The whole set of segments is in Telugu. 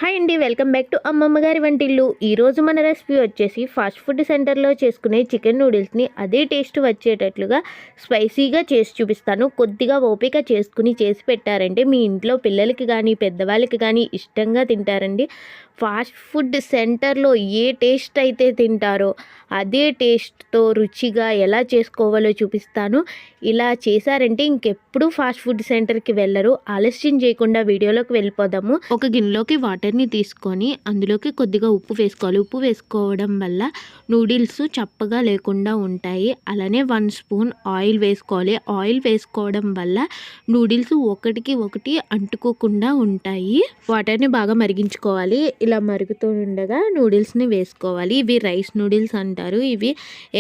హాయ్ అండి, వెల్కమ్ బ్యాక్ టు అమ్మమ్మ గారి వంటిల్లు. ఈరోజు మన రెసిపీ వచ్చేసి ఫాస్ట్ ఫుడ్ సెంటర్లో చేసుకునే చికెన్ నూడిల్స్ని అదే టేస్ట్ వచ్చేటట్లుగా స్పైసీగా చేసి చూపిస్తాను. కొద్దిగా ఓపిక చేసుకుని చేసి పెట్టారంటే మీ ఇంట్లో పిల్లలకి కానీ పెద్దవాళ్ళకి కానీ ఇష్టంగా తింటారండి. ఫాస్ట్ ఫుడ్ సెంటర్లో ఏ టేస్ట్ అయితే తింటారో అదే టేస్ట్తో రుచిగా ఎలా చేసుకోవాలో చూపిస్తాను. ఇలా చేశారంటే ఇంకెప్పుడు ఫాస్ట్ ఫుడ్ సెంటర్కి వెళ్ళరు. ఆలస్యం చేయకుండా వీడియోలోకి వెళ్ళిపోదాము. ఒక గిన్నెలోకి వాటర్ని తీసుకొని అందులోకి కొద్దిగా ఉప్పు వేసుకోవాలి. ఉప్పు వేసుకోవడం వల్ల నూడిల్స్ చప్పగా లేకుండా ఉంటాయి. అలానే 1 స్పూన్ ఆయిల్ వేసుకోవాలి. ఆయిల్ వేసుకోవడం వల్ల నూడిల్స్ ఒకటికి ఒకటి అంటుకోకుండా ఉంటాయి. వాటర్ని బాగా మరిగించుకోవాలి. ఇలా మరుగుతూ ఉండగా నూడిల్స్ని వేసుకోవాలి. ఇవి రైస్ నూడిల్స్ అంటారు. ఇవి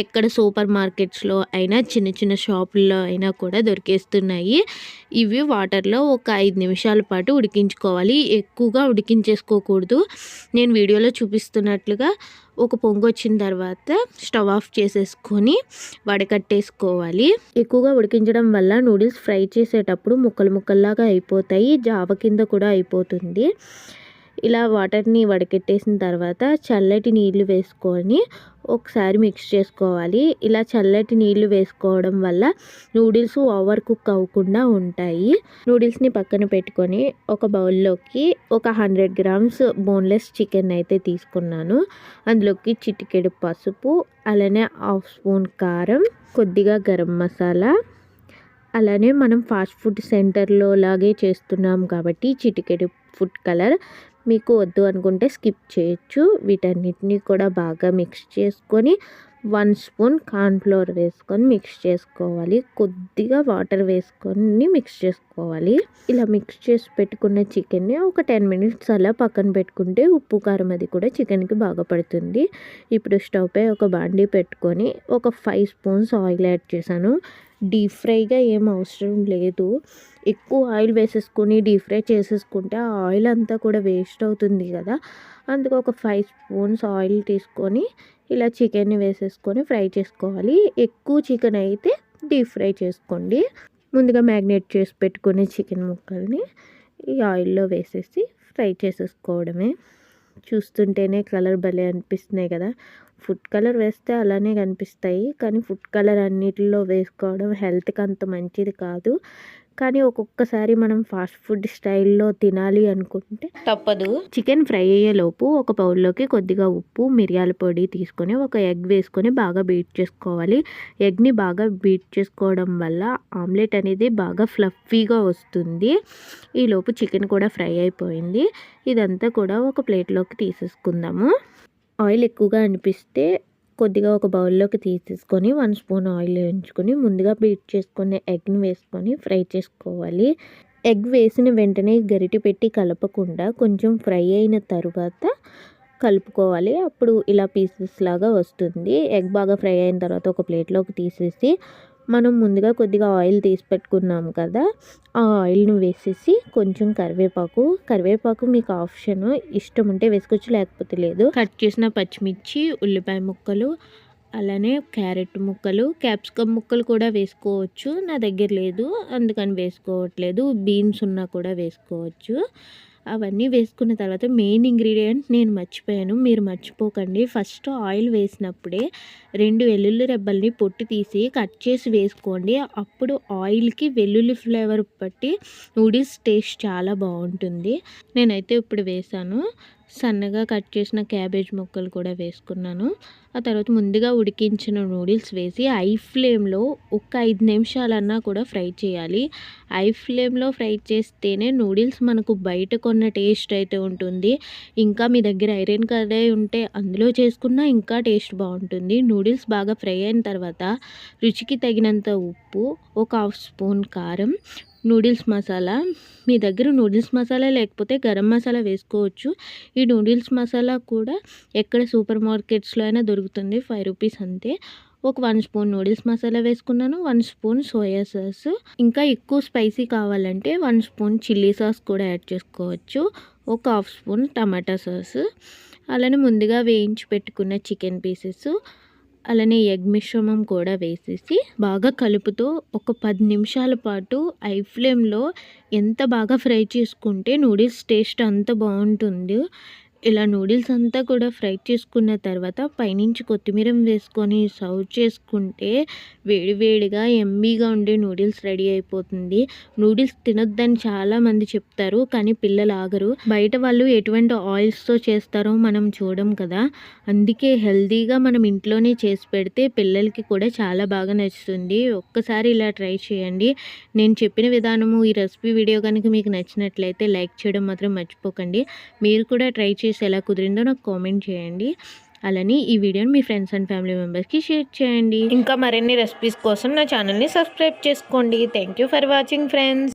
ఎక్కడ సూపర్ మార్కెట్స్లో అయినా చిన్న చిన్న షాపుల్లో అయినా కూడా దొరికేస్తున్నాయి. ఇవి వాటర్లో ఒక 5 నిమిషాల పాటు ఉడికించుకోవాలి. ఎక్కువగా ఉడికించేసుకోకూడదు. నేను వీడియోలో చూపిస్తున్నట్లుగా ఒక పొంగు వచ్చిన తర్వాత స్టవ్ ఆఫ్ చేసేసుకొని వడకట్టేసుకోవాలి. ఎక్కువగా ఉడికించడం వల్ల నూడిల్స్ ఫ్రై చేసేటప్పుడు ముక్కలు ముక్కల్లాగా అయిపోతాయి. జావ కింద కూడా అయిపోతుంది. ఇలా వాటర్ని వడకెట్టేసిన తర్వాత చల్లటి నీళ్లు వేసుకొని ఒకసారి మిక్స్ చేసుకోవాలి. ఇలా చల్లటి నీళ్లు వేసుకోవడం వల్ల నూడిల్స్ ఓవర్ కుక్ అవ్వకుండా ఉంటాయి. నూడిల్స్ని పక్కన పెట్టుకొని ఒక బౌల్లోకి ఒక 100 గ్రామ్స్ బోన్లెస్ చికెన్ అయితే తీసుకున్నాను. అందులోకి చిటికెడు పసుపు, అలానే 1/2 స్పూన్ కారం, కొద్దిగా గరం మసాలా, అలానే మనం ఫాస్ట్ ఫుడ్ సెంటర్లో లాగే చేస్తున్నాం కాబట్టి చిటికెడు ఫుడ్ కలర్. మీకు వద్దు అనుకుంటే స్కిప్ చేయొచ్చు. వీటన్నిటిని కూడా బాగా మిక్స్ చేసుకొని 1 స్పూన్ కార్న్ఫ్లోర్ వేసుకొని మిక్స్ చేసుకోవాలి. కొద్దిగా వాటర్ వేసుకొని మిక్స్ చేసుకోవాలి. ఇలా మిక్స్ చేసి పెట్టుకున్న చికెన్ని ఒక 10 మినిట్స్ అలా పక్కన పెట్టుకుంటే ఉప్పు కారం అది కూడా చికెన్కి బాగా పడుతుంది. ఇప్పుడు స్టవ్ పై ఒక బాండీ పెట్టుకొని ఒక 5 స్పూన్స్ ఆయిల్ యాడ్ చేశాను. డీప్ ఫ్రైగా ఏం అవసరం లేదు. ఎక్కువ ఆయిల్ వేసేసుకొని డీప్ ఫ్రై చేసేసుకుంటే ఆ ఆయిల్ అంతా కూడా వేస్ట్ అవుతుంది కదా. అందుకు ఒక 5 స్పూన్స్ ఆయిల్ తీసుకొని ఇలా చికెన్ని వేసేసుకొని ఫ్రై చేసుకోవాలి. ఎక్కువ చికెన్ అయితే డీప్ ఫ్రై చేసుకోండి. ముందుగా మ్యాగ్నేట్ చేసి పెట్టుకునే చికెన్ ముక్కల్ని ఈ ఆయిల్లో వేసేసి ఫ్రై చేసేసుకోవడమే. చూస్తుంటేనే కలర్ భలే అనిపిస్తున్నాయి కదా. ఫుడ్ కలర్ వేస్తే అలానే కనిపిస్తాయి, కానీ ఫుడ్ కలర్ అన్నిటిలో వేసుకోవడం హెల్త్కి అంత మంచిది కాదు. కానీ ఒక్కొక్కసారి మనం ఫాస్ట్ ఫుడ్ స్టైల్లో తినాలి అనుకుంటే తప్పదు. చికెన్ ఫ్రై అయ్యేలోపు ఒక బౌల్లోకి కొద్దిగా ఉప్పు, మిరియాల పొడి తీసుకొని ఒక ఎగ్ వేసుకొని బాగా బీట్ చేసుకోవాలి. ఎగ్ని బాగా బీట్ చేసుకోవడం వల్ల ఆమ్లెట్ అనేది బాగా ఫ్లఫీగా వస్తుంది. ఈలోపు చికెన్ కూడా ఫ్రై అయిపోయింది. ఇదంతా కూడా ఒక ప్లేట్లోకి తీసేసుకుందాము. ఆయిల్ ఎక్కువగా అనిపిస్తే కొద్దిగా ఒక బౌల్లోకి తీసేసుకొని 1 స్పూన్ ఆయిల్ వేయించుకొని ముందుగా బీట్ చేసుకునే ఎగ్ని వేసుకొని ఫ్రై చేసుకోవాలి. ఎగ్ వేసిన వెంటనే గరిటె పెట్టి కలపకుండా కొంచెం ఫ్రై అయిన తరువాత కలుపుకోవాలి. అప్పుడు ఇలా పీసెస్ లాగా వస్తుంది. ఎగ్ బాగా ఫ్రై అయిన తర్వాత ఒక ప్లేట్లోకి తీసేసి మనం ముందుగా కొద్దిగా ఆయిల్ తీసి పెట్టుకున్నాం కదా, ఆ ఆయిల్ని వేసేసి కొంచెం కరివేపాకు మీకు ఆప్షన్, ఇష్టం ఉంటే వేసుకోవచ్చు లేకపోతే లేదు. కట్ చేసిన పచ్చిమిర్చి, ఉల్లిపాయ ముక్కలు, అలానే క్యారెట్ ముక్కలు, క్యాప్సికమ్ ముక్కలు కూడా వేసుకోవచ్చు. నా దగ్గర లేదు అందుకని వేసుకోవట్లేదు. బీన్స్ ఉన్నా కూడా వేసుకోవచ్చు. అవన్నీ వేసుకున్న తర్వాత మెయిన్ ఇంగ్రీడియంట్ నేను మర్చిపోయాను, మీరు మర్చిపోకండి. ఫస్ట్ ఆయిల్ వేసినప్పుడే 2 వెల్లుల్లి రెబ్బల్ని పొట్టు తీసి కట్ చేసి వేసుకోండి. అప్పుడు ఆయిల్కి వెల్లుల్లి ఫ్లేవర్ పట్టి నూడిల్స్ టేస్ట్ చాలా బాగుంటుంది. నేనైతే ఇప్పుడు వేసాను. సన్నగా కట్ చేసిన క్యాబేజ్ ముక్కలు కూడా వేసుకున్నాను. ఆ తర్వాత ముందుగా ఉడికించిన నూడిల్స్ వేసి ఐ ఫ్లేమ్లో ఒక 5 నిమిషాలన్నా కూడా ఫ్రై చేయాలి. ఐ ఫ్లేమ్లో ఫ్రై చేస్తేనే నూడిల్స్ మనకు బయట కొన్న టేస్ట్ అయితే ఉంటుంది. ఇంకా మీ దగ్గర ఐరన్ కడాయి ఉంటే అందులో చేసుకున్నా ఇంకా టేస్ట్ బాగుంటుంది. నూడిల్స్ బాగా ఫ్రై అయిన తర్వాత రుచికి తగినంత ఉప్పు, ఒక 1/2 స్పూన్ కారం, నూడిల్స్ మసాలా, మీ దగ్గర నూడిల్స్ మసాలా లేకపోతే గరం మసాలా వేసుకోవచ్చు. ఈ నూడిల్స్ మసాలా కూడా ఎక్కడ సూపర్ మార్కెట్స్లో అయినా దొరుకుతుంది, 5 రూపీస్ అంతే. ఒక 1 స్పూన్ నూడిల్స్ మసాలా వేసుకున్నాను, 1 స్పూన్ సోయా సాస్. ఇంకా ఎక్కువ స్పైసీ కావాలంటే 1 స్పూన్ చిల్లీ సాస్ కూడా యాడ్ చేసుకోవచ్చు. ఒక 1/2 స్పూన్ టమాటా సాస్, అలానే ముందుగా వేయించి పెట్టుకున్న చికెన్ పీసెస్, అలానే ఎగ్ మిశ్రమం కూడా వేసేసి బాగా కలుపుతూ ఒక 10 నిమిషాల పాటు ఐ ఫ్లేమ్లో ఎంత బాగా ఫ్రై చేసుకుంటే నూడిల్స్ టేస్ట్ అంత బాగుంటుంది. ఇలా నూడిల్స్ అంతా కూడా ఫ్రై చేసుకున్న తర్వాత పైనుంచి కొత్తిమీర వేసుకొని సర్వ్ చేసుకుంటే వేడివేడిగా యమ్మీగా ఉండే నూడిల్స్ రెడీ అయిపోతుంది. నూడిల్స్ తినొద్దని చాలామంది చెప్తారు, కానీ పిల్లలు ఆగరు. బయట వాళ్ళు ఎటువంటి ఆయిల్స్తో చేస్తారో మనం చూడం కదా, అందుకే హెల్తీగా మనం ఇంట్లోనే చేసి పెడితే పిల్లలకి కూడా చాలా బాగా నచ్చుతుంది. ఒక్కసారి ఇలా ట్రై చేయండి. నేను చెప్పిన విధానము ఈ రెసిపీ వీడియో కనుక మీకు నచ్చినట్లయితే లైక్ చేయడం మాత్రం మర్చిపోకండి. మీరు కూడా ట్రై చేసి ఎలా కుదిరిందో నాకు కామెంట్ చేయండి. అలానే ఈ వీడియోని మీ ఫ్రెండ్స్ అండ్ ఫ్యామిలీ మెంబర్స్కి షేర్ చేయండి. ఇంకా మరిన్ని రెసిపీస్ కోసం నా ఛానల్ని సబ్స్క్రైబ్ చేసుకోండి. Thank you for watching friends.